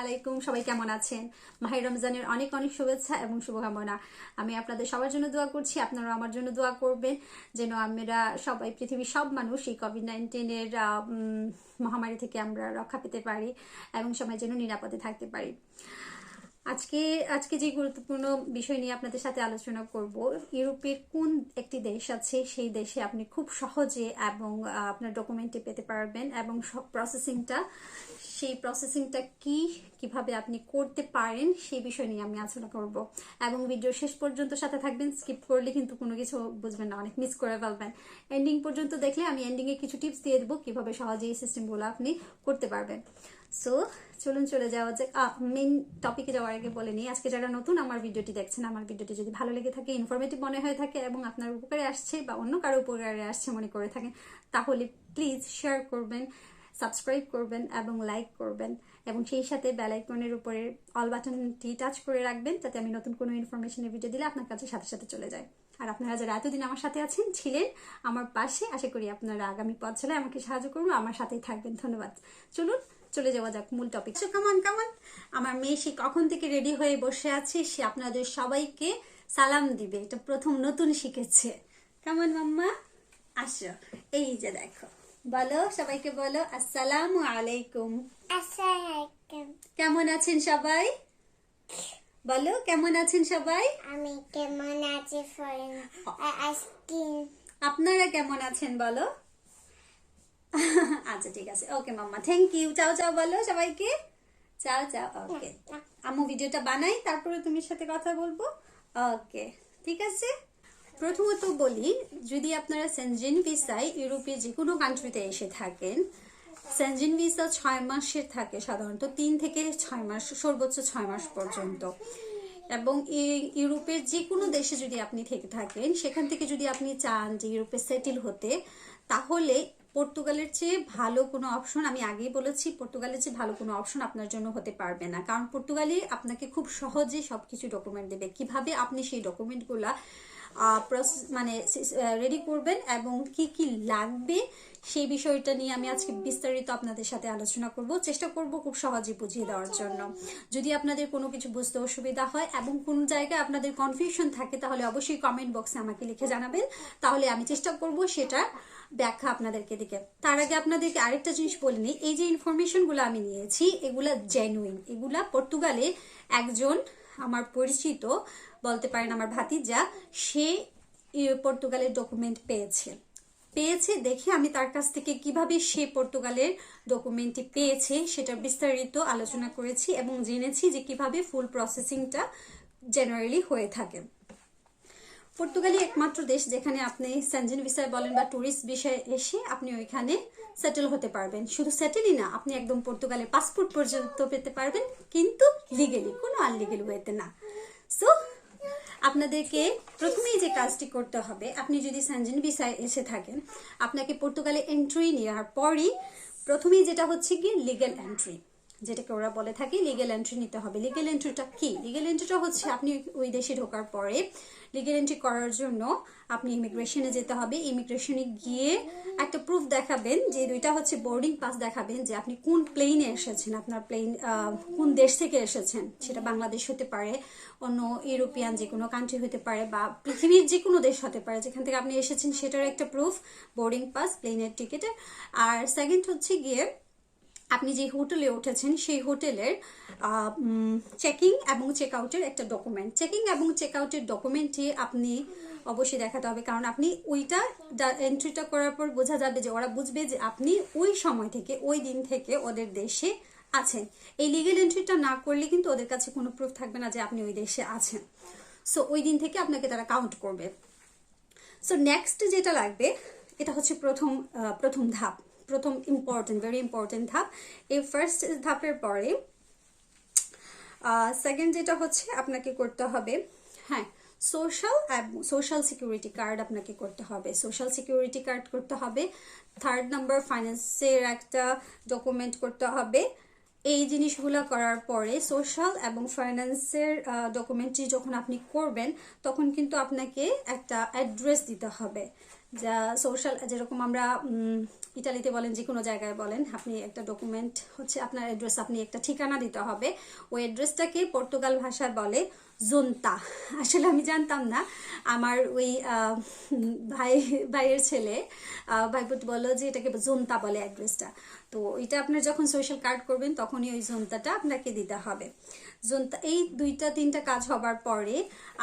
আলাইকুম, সবাই কেমন আছেন? মাহে রমজানের অনেক অনেক শুভেচ্ছা এবং শুভকামনা। আমি আপনাদের সবার জন্য দোয়া করছি, আপনারা আমার জন্য দোয়া করবেন যেন আমরা সবাই, পৃথিবীর সব মানুষ এই কোভিড-19-এর মহামারী থেকে আমরা রক্ষা পেতে পারি এবং সবাই যেন নিরাপদে থাকতে পারি। আজকে আজকে যে গুরুত্বপূর্ণ বিষয় নিয়ে আপনাদের সাথে আলোচনা করব, ইউরোপের কোন একটি দেশ আছে সেই দেশে আপনি খুব সহজে এবং আপনার ডকুমেন্টে পেতে পারবেন এবং সব সেই প্রসেসিংটা কিভাবে আপনি করতে পারেন সেই বিষয় নিয়ে আমি আলোচনা করব এবং ভিডিও শেষ পর্যন্ত সাথে থাকবেন। স্কিপ করলে কিন্তু কোনো কিছু বুঝবেন না, অনেক মিস করে ফেলবেন। এন্ডিং পর্যন্ত দেখলে আমি এন্ডিংয়ে কিছু টিপস দিয়ে দেবো কিভাবে সহজে এই সিস্টেমগুলো আপনি করতে পারবেন। সো চলুন চলে যাওয়া যাক। মেইন টপিকে যাওয়ার আগে বলে নিই, আজকে যারা নতুন আমার ভিডিওটি দেখছেন, আমার ভিডিওটি যদি ভালো লেগে থাকে, ইনফরমেটিভ মনে হয়ে থাকে এবং আপনার উপকারে আসছে বা অন্য কারো উপকারে আসছে মনে করে থাকেন, তাহলে প্লিজ শেয়ার করবেন, সাবস্ক্রাইব করবেন এবং লাইক করবেন এবং সেই সাথে বেল আইকনের উপরে অল বাটনটি টাচ করে রাখবেন, যাতে আমি নতুন কোনো ইনফরমেশনের ভিডিও দিলে আপনার কাছে সাথে সাথে চলে যায়। আর আপনারা যারা এতদিন আমার সাথে ছিলেন আমার পাশে, আশা করি আপনারা আগামী পথ চলে আমাকে সাহায্য করবেন, আমার সাথেই থাকবেন। ধন্যবাদ। চলুন চলে যাওয়া যাক মূল টপিক। কামান কামান, আমার মেয়ে সে কখন থেকে রেডি হয়ে বসে আছে, সে আপনাদের সবাইকে সালাম দিবে। এটা প্রথম নতুন শিখেছে। কামান মাম্মা আসো, এই যে দেখো, বলো সবাইকে, বলো আসসালামু আলাইকুম। আসসালামাইকুম। কেমন আছেন সবাই? বলো কেমন আছেন সবাই? আমি কেমন আছি ফ্রেন্ড? আজকে আপনারা কেমন আছেন বলো? আচ্ছা ঠিক আছে, ওকে মাম্মা, থ্যাংক ইউ। চাও চাও বলো সবাইকে, চাও চাও। ওকে, আম্মু ভিডিওটা বানাই, তারপরে তুমি সাথে কথা বলবো। ওকে ঠিক আছে। প্রথমত বলি, যদি আপনারা সেনজেন ভিসায় ইউরোপে যে কোনো কান্ট্রিতে এসে থাকেন, সেনজেন ভিসা 6 মাসের থাকে, সাধারণত 3 থেকে 6 মাস, সর্বোচ্চ 6 মাস পর্যন্ত। এবং ইউরোপের যে কোনো দেশে যদি আপনি থেকে থাকেন, সেখান থেকে যদি আপনি চান যে ইউরোপে সেটেল হতে, তাহলে পর্তুগালের চেয়ে ভালো কোনো অপশন, আমি আগেই বলেছি, পর্তুগালের চেয়ে ভালো কোনো অপশন আপনার জন্য হতে পারবে না। কারণ পর্তুগালে আপনাকে খুব সহজে সবকিছু ডকুমেন্ট দেবে, কিভাবে আপনি সেই ডকুমেন্টগুলা মানে রেডি করবেন এবং কি কি লাগবে সেই বিষয়টা নিয়ে আমি আজকে বিস্তারিত আপনাদের সাথে আলোচনা করব, চেষ্টা করব খুব সহজে বুঝিয়ে দেওয়ার জন্য। যদি আপনাদের কোনো কিছু বুঝতে অসুবিধা হয় এবং কোন জায়গায় আপনাদের কনফিউশন থাকে, তাহলে অবশ্যই কমেন্ট বক্সে আমাকে লিখে জানাবেন, তাহলে আমি চেষ্টা করব সেটা ব্যাখ্যা আপনাদেরকে দিকে। তার আগে আপনাদেরকে আরেকটা জিনিস বলে নিই, এই যে ইনফরমেশনগুলো আমি নিয়েছি, এগুলা জেনুইন। এগুলা পর্তুগালে একজন আমার পরিচিত, বলতে পারেন আমার ভাতিজা, সে পর্তুগালের ডকুমেন্ট পেয়েছে দেখে আমি তার কাছ থেকে কিভাবে সে পর্তুগালের ডকুমেন্টটি পেয়েছে সেটা বিস্তারিত আলোচনা করেছি এবং জেনেছি যে কিভাবে ফুল প্রসেসিংটা জেনারেলি হয়ে থাকে। পর্তুগালই একমাত্র দেশ যেখানে আপনি সেনজেন ভিসায় বলেন বা ট্যুরিস্ট ভিসায় এসে আপনি ওইখানে সেটেল হতে পারবেন। শুধু সেটেলই না, আপনি একদম পর্তুগালের পাসপোর্ট পর্যন্ত পেতে পারবেন, কিন্তু লিগেলি, কোনো আনলিগেল ওয়েতে না। সো আপনাদেরকে প্রথমেই যে কাজটি করতে হবে, আপনি যদি সেনজেন ভিসায় এসে থাকেন, আপনাকে পর্তুগালে এন্ট্রি নেওয়ার পরই প্রথমেই যেটা হচ্ছে কি লিগ্যাল এন্ট্রি, যেটাকে ওরা বলে থাকে লিগ্যাল এন্ট্রি নিতে হবে। লিগ্যাল এন্ট্রিটা কি? লিগ্যাল এন্ট্রিটা হচ্ছে আপনি ওই দেশে ঢোকার পরে লিগ্যাল এন্ট্রি করার জন্য আপনি ইমিগ্রেশনে যেতে হবে। ইমিগ্রেশনে গিয়ে একটা প্রুফ দেখাবেন, যে দুইটা হচ্ছে বোর্ডিং পাস দেখাবেন, যে আপনি কোন প্লেনে এসেছেন, আপনার প্লেন কোন দেশ থেকে এসেছেন। সেটা বাংলাদেশ হতে পারে, অন্য ইউরোপিয়ান যে কোনো কান্ট্রি হতে পারে, বা পৃথিবীর যে কোনো দেশ হতে পারে, যেখান থেকে আপনি এসেছেন সেটার একটা প্রুফ, বোর্ডিং পাস, প্লেনের টিকিটের। আর সেকেন্ড হচ্ছে গিয়ে আপনি যে হোটেলে উঠেছেন সেই হোটেলের চেকিং এবং চেক আউটের একটা ডকুমেন্ট। চেকিং এবং চেক আউটের ডকুমেন্টটি আপনি অবশ্যই দেখাতে হবে, কারণ আপনি ওইটা এন্ট্রিটা করার পর বোঝা যাবে, যে ওরা বুঝবে যে আপনি ওই সময় থেকে, ওই দিন থেকে ওদের দেশে আছেন। এই লিগেল এন্ট্রিটা না করলে কিন্তু ওদের কাছে কোনো প্রুফ থাকবে না যে আপনি ওই দেশে আছেন। সো ওই দিন থেকে আপনাকে তারা কাউন্ট করবে। সো নেক্সট যেটা লাগবে, এটা হচ্ছে প্রথম ধাপ, প্রথম ভেরি ইম্পর্টেন্ট ধাপ। এই ফার্স্ট ধাপের পরে সেকেন্ড যেটা হচ্ছে আপনাকে করতে হবে, হ্যাঁ, সোশ্যাল সিকিউরিটি কার্ড আপনাকে করতে হবে। সোশ্যাল সিকিউরিটি কার্ড করতে হবে। থার্ড নাম্বার ফাইন্যান্সের একটা ডকুমেন্ট করতে হবে। এই জিনিসগুলো করার পরে সোশ্যাল এবং ফাইন্যান্সের ডকুমেন্টটি যখন আপনি করবেন, তখন কিন্তু আপনাকে একটা অ্যাড্রেস দিতে হবে। যা সোশ্যাল, যেরকম আমরা ইটালিতে বলেন, যে কোনো জায়গায় বলেন, আপনি একটা ডকুমেন্ট হচ্ছে আপনার অ্যাড্রেস, আপনি একটা ঠিকানা দিতে হবে। ওই অ্যাড্রেসটাকে পর্তুগাল ভাষায় বলে জোন্তা। আসলে আমি জানতাম না, আমার ওই ভাইয়ের ছেলে ভাইপুত বললো যে এটাকে জোন্তা বলে অ্যাড্রেসটা। তো এটা আপনার যখন সোশ্যাল কার্ড করবেন তখনই ওই জোন্তাটা আপনাকে দিতে হবে। জোন্তা, এই 2-3টা কাজ হবার পরে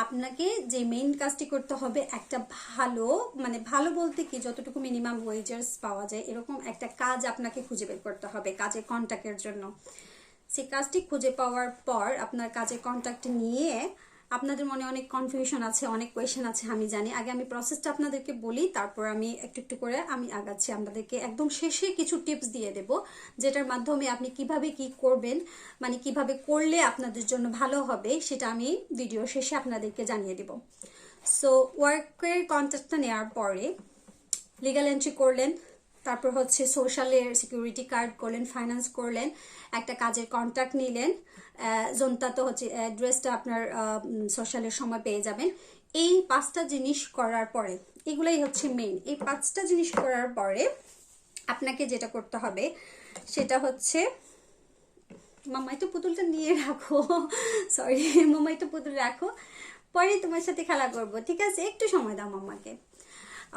আপনাকে যে মেইন কাজটি করতে হবে, একটা ভালো, মানে ভালো বলতে কি, যতটুকু মিনিমাম ওয়েজেস পাওয়া যায় এরকম একটা কাজ আপনাকে খুঁজে বের করতে হবে কাজের কন্ট্যাক্টের জন্য। সেই কাজটি খুঁজে পাওয়ার পর আপনার কাজের কন্ট্যাক্ট নিয়ে, আপনাদের মনে অনেক কনফিউশন আছে, অনেক কোয়েশ্চেন আছে, আমি জানি। আগে আমি প্রসেসটা আপনাদেরকে বলি, তারপর আমি একটু একটু করে আমি আগাচ্ছি। আপনাদেরকে একদম শেষে কিছু টিপস দিয়ে দেব, যেটার মাধ্যমে আপনি কিভাবে কি করবেন, মানে কিভাবে করলে আপনাদের জন্য ভালো হবে, সেটা আমি ভিডিও শেষে আপনাদেরকে জানিয়ে দেব। সো ওয়ার্কের কন্ট্যাক্টটা নেওয়ার পরে লিগ্যাল এন্ট্রি করলেন, তারপর হচ্ছে সোশ্যালের সিকিউরিটি কার্ড করলেন, ফাইন্যান্স করলেন, একটা কাজের কন্ট্যাক্ট নিলেন, জোনটা তো হচ্ছে অ্যাড্রেসটা আপনার সোশ্যালের সময় পেয়ে যাবেন। এই 5টা জিনিস করার পরে, এগুলাই হচ্ছে মেইন, এই 5টা জিনিস করার পরে আপনাকে যেটা করতে হবে সেটা হচ্ছে, মামা একটু পুতুলটা নিয়ে রাখো, সরি মামা একটু পুতুল রাখো, পরে তোমার সাথে খেলা করবো, ঠিক আছে? একটু সময় দাও মামাকে।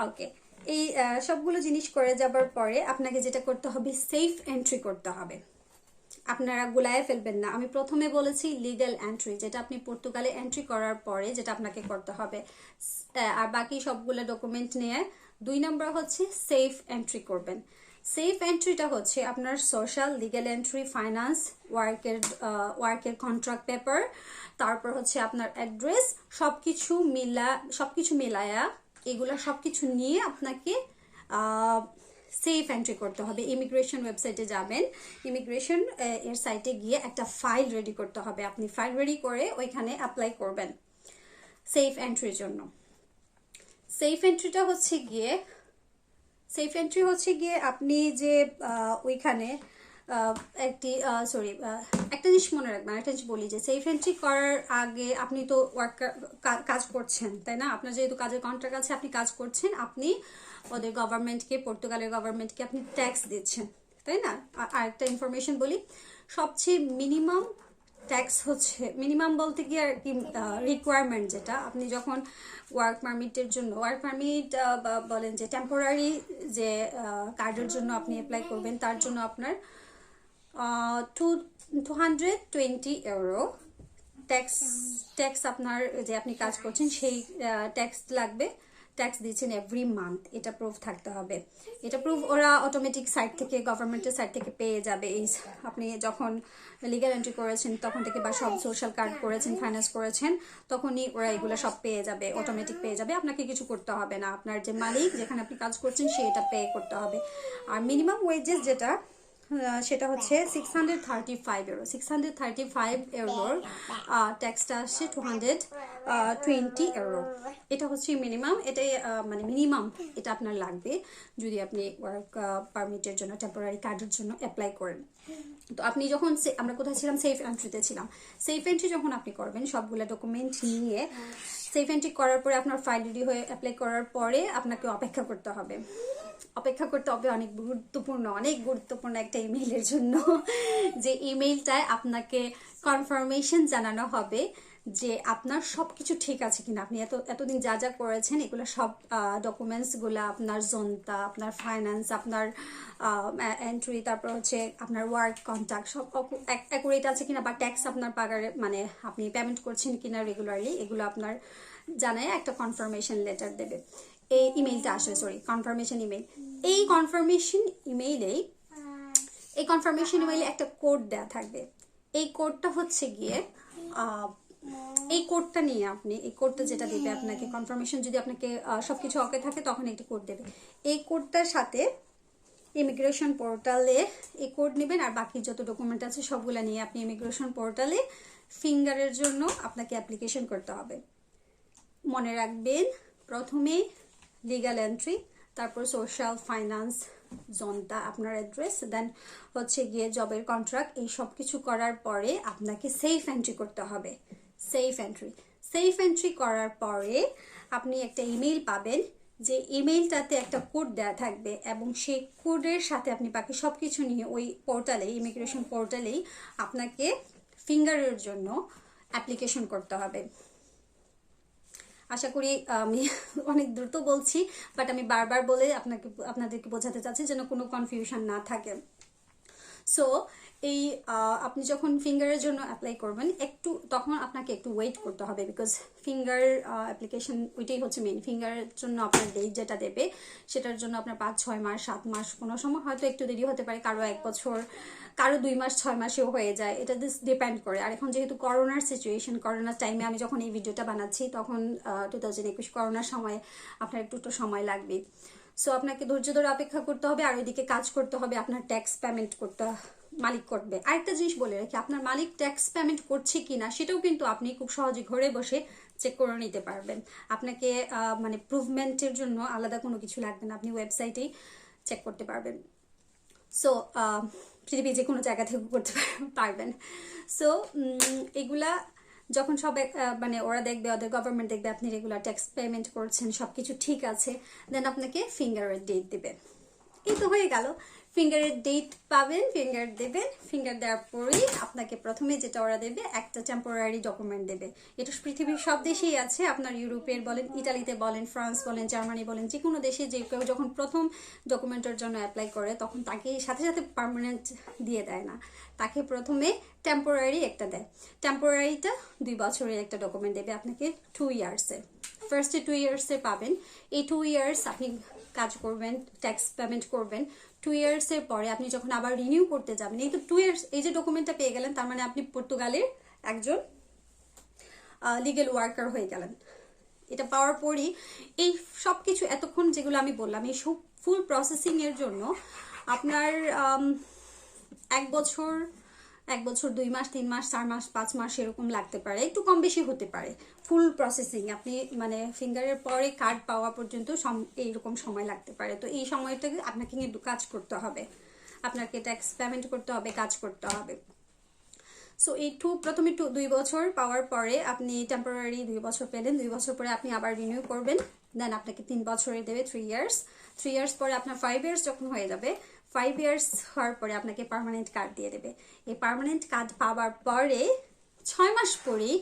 ওকে, এই সবগুলো জিনিস করে যাবার পরে আপনাকে যেটা করতে হবে, সেফ এন্ট্রি করতে হবে। আপনারা গুলায় ফেলবেন না। আমি প্রথমে বলেছি লিগ্যাল এন্ট্রি, যেটা আপনি পর্তুগালে এন্ট্রি করার পরে যেটা আপনাকে করতে হবে, আর বাকি সবগুলো ডকুমেন্ট নিয়ে 2 নম্বর হচ্ছে সেফ এন্ট্রি করবেন। সেফ এন্ট্রিটা হচ্ছে আপনার সোশ্যাল, লিগ্যাল এন্ট্রি, ফাইন্যান্স, ওয়ার্কের কন্ট্রাক্ট পেপার, তারপর হচ্ছে আপনার অ্যাড্রেস, সবকিছু মিলায়া, এগুলা সবকিছু নিয়ে আপনাকে সেফ এন্ট্রি করতে হবে। ইমিগ্রেশন ওয়েবসাইটে যাবেন, ইমিগ্রেশন এর সাইটে গিয়ে একটা ফাইল রেডি করতে হবে। আপনি ফাইল রেডি করে ওইখানে অ্যাপ্লাই করবেন সেফ এন্ট্রির জন্য। সেফ এন্ট্রিটা হচ্ছে গিয়ে, সেফ এন্ট্রি হচ্ছে গিয়ে আপনি যে ওইখানে একটা জিনিস মনে রাখবেন, একটা জিনিস বলি, যে সেফ এন্ট্রি করার আগে আপনি তো কাজ করছেন, তাই না? আপনার যেহেতু কাজের কন্ট্রাক্ট আছে, আপনি কাজ করছেন, আপনি ওদের গভর্নমেন্টকে, পর্তুগালের গভর্নমেন্টকে আপনি ট্যাক্স দিচ্ছেন, তাই না? আর একটা ইনফরমেশন বলি, সবচেয়ে মিনিমাম ট্যাক্স হচ্ছে, মিনিমাম বলতে কি আর কি, রিকোয়ারমেন্ট যেটা, আপনি যখন ওয়ার্ক পারমিটের জন্য, ওয়ার্ক পারমিট বলেন যে টেম্পোরারি যে কার্ডের জন্য আপনি অ্যাপ্লাই করবেন, তার জন্য আপনার 220 ইউরো ট্যাক্স আপনার, যে আপনি কাজ করছেন সেই ট্যাক্স লাগবে। ট্যাক্স দিচ্ছেন এভরি মান্থ, এটা প্রুফ থাকতে হবে। এটা প্রুফ ওরা অটোমেটিক সাইট থেকে, গভর্নমেন্টের সাইট থেকে পেয়ে যাবে। এই আপনি যখন লিগ্যাল এন্ট্রি করেছেন তখন থেকে, বা সব সোশ্যাল কার্ড করেছেন, ফাইন্যান্স করেছেন, তখনই ওরা এগুলো সব পেয়ে যাবে, অটোমেটিক পেয়ে যাবে। আপনাকে কিছু করতে হবে না, আপনার যে মালিক, যেখানে আপনি কাজ করছেন, সেটা পে করতে হবে। আর মিনিমাম ওয়েজেস যেটা, সেটা হচ্ছে 635 ইউরো। 635 ইউরোর ট্যাক্সটা আসছে 220 ইউরো। এটা হচ্ছে মিনিমাম, এটাই মানে মিনিমাম এটা আপনার লাগবে যদি আপনি ওয়ার্ক পারমিটের জন্য, টেম্পোরারি কার্ডের জন্য অ্যাপ্লাই করেন। তো আপনি যখন, আমরা কোথায় ছিলাম, সেফ এন্ট্রিতে ছিলাম। সেফ এন্ট্রি যখন আপনি করবেন সবগুলো ডকুমেন্ট নিয়ে, সেফ এন্ট্রি করার পরে আপনার ফাইল রেডি হয়ে অ্যাপ্লাই করার পরে আপনাকে অপেক্ষা করতে হবে। অনেক গুরুত্বপূর্ণ একটা ইমেইলের জন্য, যে ইমেইলটায় আপনাকে কনফার্মেশন জানানো হবে যে আপনার সবকিছু ঠিক আছে কিনা, আপনি এতদিন যা যা করেছেন এগুলো সব ডকুমেন্টসগুলো, আপনার জোনটা, আপনার ফাইন্যান্স, আপনার এন্ট্রি, তারপর হচ্ছে আপনার ওয়ার্ক কন্ট্যাক্ট, সব অ্যাকুরেট আছে কিনা, বা ট্যাক্স আপনার পাগারে, মানে আপনি পেমেন্ট করছেন কিনা রেগুলারলি, এগুলো আপনার জানায় একটা কনফার্মেশন লেটার দেবে। এই ইমেইলটা আসে, কনফার্মেশন ইমেইল। এই কনফার্মেশন ইমেইলে একটা কোড দেয়া থাকবে। এই কোডটা হচ্ছে গিয়ে, এই কোডটা নিয়ে আপনি, এই কোডটা যেটা দেবে আপনাকে কনফার্মেশন, যদি আপনাকে সবকিছু ওকে থাকে তখন একটা কোড দেবে। এই কোডটার সাথে ইমিগ্রেশন পোর্টালে এই কোড নেবেন, আর বাকি যত ডকুমেন্ট আছে সবগুলো নিয়ে আপনি ইমিগ্রেশন পোর্টালে ফিঙ্গারের জন্য আপনাকে অ্যাপ্লিকেশন করতে হবে। মনে রাখবেন, প্রথমে লিগ্যাল এন্ট্রি, তারপর সোশ্যাল, ফাইন্যান্স, জোনটা, আপনার অ্যাড্রেস, দেন হচ্ছে গিয়ে জবের কন্ট্রাক্ট। এই সব কিছু করার পরে আপনাকে সেফ এন্ট্রি করতে হবে। সেফ এন্ট্রি করার পরে আপনি একটা ইমেইল পাবেন, যে ইমেইলটাতে একটা কোড দেওয়া থাকবে এবং সেই কোডের সাথে আপনি বাকি সব কিছু নিয়ে ওই পোর্টালে, ইমিগ্রেশন পোর্টালেই আপনাকে ফিঙ্গারের জন্য অ্যাপ্লিকেশন করতে হবে। আশা করি আমি অনেক দ্রুত বলছি, বাট আমি বারবার বলে আপনাদেরকে বোঝাতে চাচ্ছি যেন কোনো কনফিউশন না থাকে। সো এই আপনি যখন ফিঙ্গারের জন্য অ্যাপ্লাই করবেন তখন আপনাকে একটু ওয়েট করতে হবে, বিকজ ফিঙ্গার অ্যাপ্লিকেশন ওইটাই হচ্ছে মেইন। ফিঙ্গারের জন্য আপনার ডেট যেটা দেবে সেটার জন্য আপনার 5-6 মাস 7 মাস, কোনো সময় হয়তো একটু দেরি হতে পারে, কারো 1 বছর, কারো 2 মাস 6 মাসেও হয়ে যায়, এটা ডিপেন্ড করে। আর এখন যেহেতু করোনার সিচুয়েশন, করোনার টাইমে আমি যখন এই ভিডিওটা বানাচ্ছি তখন 2021 করোনার সময় আপনার একটু সময় লাগবে। সো আপনাকে ধৈর্য ধরে অপেক্ষা করতে হবে, আর ওইদিকে কাজ করতে হবে, আপনার ট্যাক্স পেমেন্ট মালিক করবে। আরেকটা জিনিস বলে রাখি, আপনার মালিক ট্যাক্স পেমেন্ট করছে কিনা সেটাও কিন্তু আপনি খুব সহজে ঘরে বসে চেক করে নিতে পারবেন। আপনাকে মানে প্রুভমেন্টের জন্য আলাদা কোনো কিছু লাগবে না, আপনি ওয়েবসাইটেই চেক করতে পারবেন। সো পৃথিবীর যে কোনো জায়গা থেকে করতে পারবেন। সো এগুলা যখন সব মানে ওরা দেখবে, ওদের গভর্নমেন্ট দেখবে আপনি রেগুলার ট্যাক্স পেমেন্ট করছেন, সব কিছু ঠিক আছে, দেন আপনাকে ফিঙ্গারের ডেট দেবে। এই তো হয়ে গেল, ফিঙ্গারের ডেট পাবেন, ফিঙ্গার দেবেন। ফিঙ্গার দেওয়ার পরেই আপনাকে প্রথমে যেটা ওরা দেবে একটা টেম্পোরারি ডকুমেন্ট দেবে। এটা পৃথিবীর সব দেশেই আছে, আপনার ইউরোপের বলেন, ইটালিতে বলেন, ফ্রান্স বলেন, জার্মানি বলেন, যে কোনো দেশে যে কেউ যখন প্রথম ডকুমেন্টের জন্য অ্যাপ্লাই করে তখন তাকে সাথে সাথে পার্মানেন্ট দিয়ে দেয় না, তাকে প্রথমে টেম্পোরারি একটা দেয়। টেম্পোরারিটা 2 বছরের একটা ডকুমেন্ট দেবে আপনাকে 2 ইয়ার্সে। ফার্স্টে 2 ইয়ার্সে পাবেন। এই 2 ইয়ার্স আপনি কাজ করবেন, ট্যাক্স পেমেন্ট করবেন। 2 ইয়ার্সের পরে আপনি যখন আবার রিনিউ করতে যাবেন, এই তো 2 ইয়ার্স, এই যে ডকুমেন্টটা পেয়ে গেলেন, তার মানে আপনি পর্তুগালের একজন লিগেল ওয়ার্কার হয়ে গেলেন। এটা পাওয়ার পরই এই সব কিছু এতক্ষণ যেগুলো আমি বললাম, এই সব ফুল প্রসেসিং এর জন্য আপনার 1 বছর 2 মাস 3 মাস 4 মাস 5 মাস এরকম লাগতে পারে, একটু কম বেশি হতে পারে ফুল প্রসেসিং। আপনি মানে ফিঙ্গারের পরে কার্ড পাওয়া পর্যন্ত এইরকম সময় লাগতে পারে। তো এই সময়টাকে আপনাকে কিন্তু কাজ করতে হবে, আপনাকে ট্যাক্স পেমেন্ট করতে হবে, কাজ করতে হবে। সো এই প্রথমে 2 বছর পাওয়ার পরে আপনি টেম্পোরারি 2 বছর পেলেন, 2 বছর পরে আপনি আবার রিনিউ করবেন, দেন আপনাকে 3 বছরে দেবে 3 ইয়ার্স। 3 ইয়ার্স পরে আপনার 5 ইয়ার্স যখন হয়ে যাবে, 5 ইয়ার্স হওয়ার পরে আপনাকে পার্মানেন্ট কার্ড দিয়ে দেবে। এই পার্মানেন্ট কার্ড পাওয়ার পরে 6 মাস পরেই,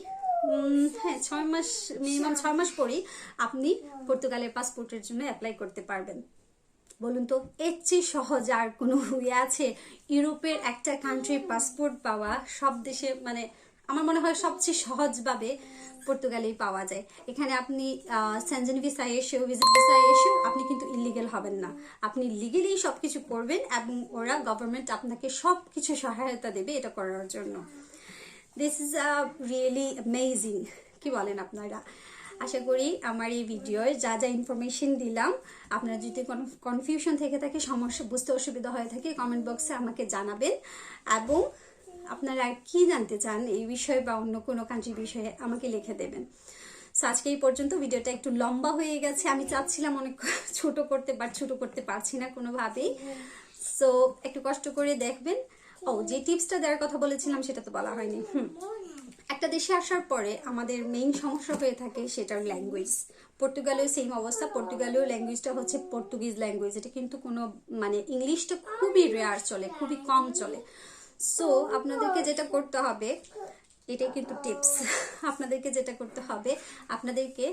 হ্যাঁ 6 মাস, মিনিমাম 6 মাস পরেই আপনি পর্তুগালের পাসপোর্টের জন্য অ্যাপ্লাই করতে পারবেন। বলুন তো এর চেয়ে সহজ আর কোনো ইয়ে আছে? ইউরোপের একটা কান্ট্রির পাসপোর্ট পাওয়া সব দেশে, মানে আমার মনে হয় সবচেয়ে সহজভাবে পর্তুগালেই পাওয়া যায়। এখানে আপনি সেনজেন ভিসায় এসেও, ভিজিট ভিসায় এসেও আপনি কিন্তু ইলিগেল হবেন না, আপনি লিগেলি সবকিছু করবেন এবং ওরা গভর্নমেন্ট আপনাকে সবকিছু সহায়তা দেবে এটা করার জন্য। দিস ইজ রিয়েলি অ্যামেজিং, কি বলেন আপনারা? আশা করি আমার এই ভিডিওয় যা যা ইনফরমেশন দিলাম, আপনারা যদি কোনো কনফিউশন থেকে থাকে, সমস্যা বুঝতে অসুবিধা হয়ে থাকে, কমেন্ট বক্সে আমাকে জানাবেন। এবং আপনারা আর কি জানতে চান এই বিষয়ে বা অন্য কোনো কান্ট্রির বিষয়ে আমাকে লিখে দেবেন। সো আজকে এই পর্যন্ত, ভিডিওটা একটু লম্বা হয়ে গেছে, আমি চাচ্ছিলাম অনেক ছোট করতে, বাট ছোট করতে পারছি না কোনোভাবেই। সো একটু কষ্ট করে দেখবেন। ও যে টিপসটা দেওয়ার কথা বলেছিলাম সেটা তো বলা হয়নি। একটা দেশে আসার পরে আমাদের মেইন সমস্যা হয়ে থাকে সেটার ল্যাঙ্গুয়েজ। পর্তুগালেও সেম অবস্থা, পর্তুগালেও ল্যাঙ্গুয়েজটা হচ্ছে পর্তুগিজ ল্যাঙ্গুয়েজ, এটা কিন্তু কোনো মানে ইংলিশটা খুবই রেয়ার চলে, খুবই কম চলে। সো আপনাদেরকে যেটা করতে হবে, এটাই কিন্তু টিপস, আপনাদেরকে যেটা করতে হবে, আপনাদেরকে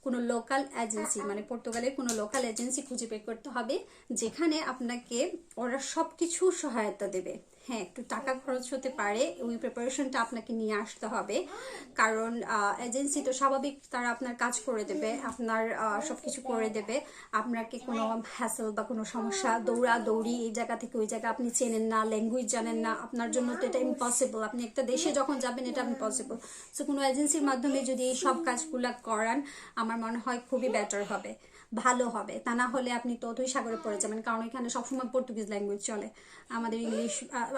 কোনো লোকাল এজেন্সি, মানে পর্তুগালের কোনো লোকাল এজেন্সি খুঁজে বের করতে হবে যেখানে আপনাকে ওরা সবকিছু সহায়তা দেবে। হ্যাঁ, একটু টাকা খরচ হতে পারে, ওই প্রিপারেশনটা আপনাকে নিয়ে আসতে হবে, কারণ এজেন্সি তো স্বাভাবিক তারা আপনার কাজ করে দেবে, আপনার সবকিছু করে দেবে, আপনাকে কোনো হ্যাসেল বা কোনো সমস্যা, দৌড়াদৌড়ি এই জায়গা থেকে ওই জায়গা আপনি চেনেন না, ল্যাঙ্গুয়েজ জানেন না, আপনার জন্য তো এটা ইম্পসিবল, আপনি একটা দেশে যখন যাবেন এটা ইম্পসিবল। সো কোনো এজেন্সির মাধ্যমে যদি এই সব কাজগুলো করান আমার মনে হয় খুবই বেটার হবে, ভালো হবে। তা না হলে আপনি ততই সাগরে পড়ে যাবেন, কারণ এখানে সবসময় পর্তুগিজ ল্যাঙ্গুয়েজ চলে, আমাদের ইংলিশ,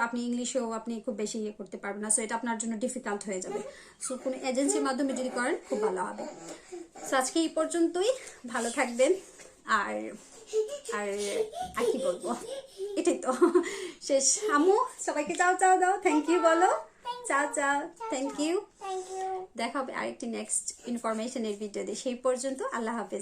আপনি ইংলিশেও আপনি খুব বেশি ইয়ে করতে পারবেন না, সো এটা আপনার জন্য ডিফিকাল্ট হয়ে যাবে। সো কোনো এজেন্সির মাধ্যমে যদি করেন খুব ভালো হবে। সো আজকে এই পর্যন্তই, ভালো থাকবেন। আর আর আর কি বলবো, এটাই তো শেষ। আমু সবাইকে চাও চাও দাও, থ্যাংক ইউ বলো, চাও চাও, থ্যাংক ইউ। দেখা হবে আরেকটি নেক্সট ইনফরমেশনের ভিডিও দিয়ে, সেই পর্যন্ত আল্লাহ হাফেজ।